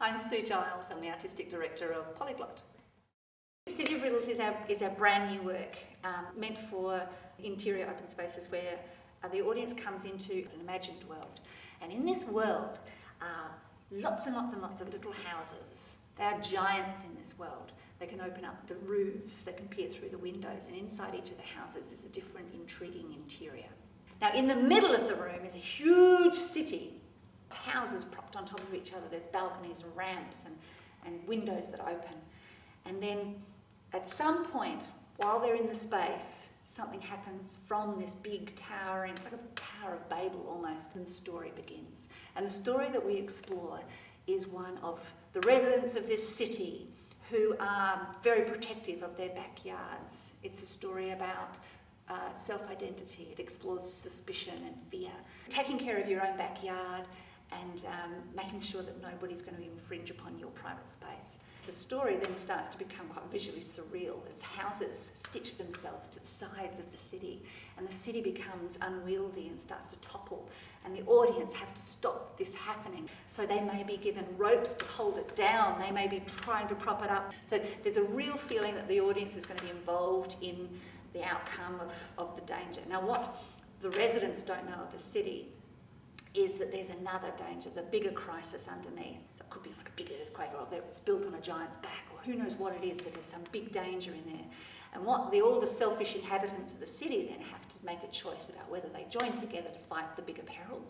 I'm Sue Giles, I'm the Artistic Director of Polyglot. City of Riddles is our brand new work, meant for interior open spaces where the audience comes into an imagined world. And in this world are lots and lots and lots of little houses. They are giants in this world. They can open up the roofs, they can peer through the windows, and inside each of the houses is a different, intriguing interior. Now, in the middle of the room is a huge city. Houses propped on top of each other. There's balconies and ramps and windows that open. And then at some point, while they're in the space, something happens from this big tower, and it's like a Tower of Babel almost, and the story begins. And the story that we explore is one of the residents of this city who are very protective of their backyards. It's a story about self-identity. It explores suspicion and fear. Taking care of your own backyard and making sure that nobody's going to infringe upon your private space. The story then starts to become quite visually surreal as houses stitch themselves to the sides of the city, and the city becomes unwieldy and starts to topple, and the audience have to stop this happening. So they may be given ropes to hold it down, they may be trying to prop it up. So there's a real feeling that the audience is going to be involved in the outcome of the danger. Now, what the residents don't know of the city is that there's another danger, the bigger crisis underneath. So it could be like a big earthquake, or it's built on a giant's back, or who knows what it is, but there's some big danger in there. And all the selfish inhabitants of the city then have to make a choice about whether they join together to fight the bigger peril,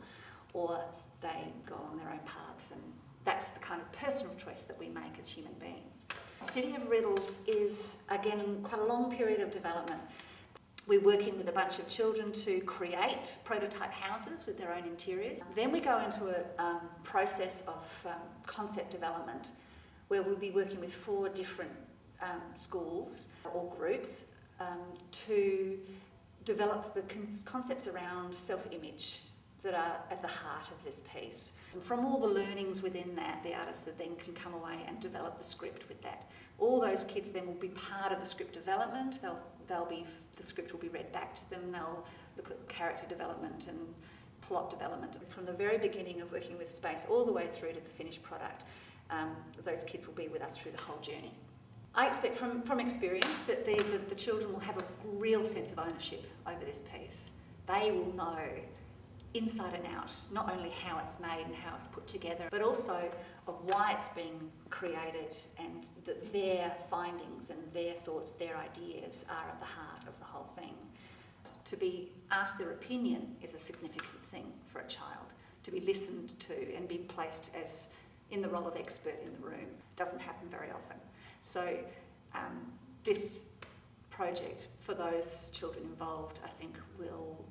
or they go on their own paths. And that's the kind of personal choice that we make as human beings. City of Riddles is, again, quite a long period of development. We're working with a bunch of children to create prototype houses with their own interiors. Then we go into a process of concept development where we'll be working with 4 different schools or groups to develop the concepts around self-image that are at the heart of this piece. And from all the learnings within that, the artists that then can come away and develop the script with that. All those kids then will be part of the script development. The script will be read back to them. They'll look at character development and plot development. From the very beginning of working with space all the way through to the finished product, those kids will be with us through the whole journey. I expect from experience that the children will have a real sense of ownership over this piece. They will know inside and out, not only how it's made and how it's put together, but also of why it's being created, and that their findings and their thoughts, their ideas are at the heart of the whole thing. To be asked their opinion is a significant thing for a child. To be listened to and be placed as in the role of expert in the room doesn't happen very often. So this project, for those children involved, I think will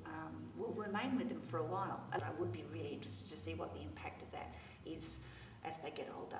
remain with them for a while. And I would be really interested to see what the impact of that is as they get older.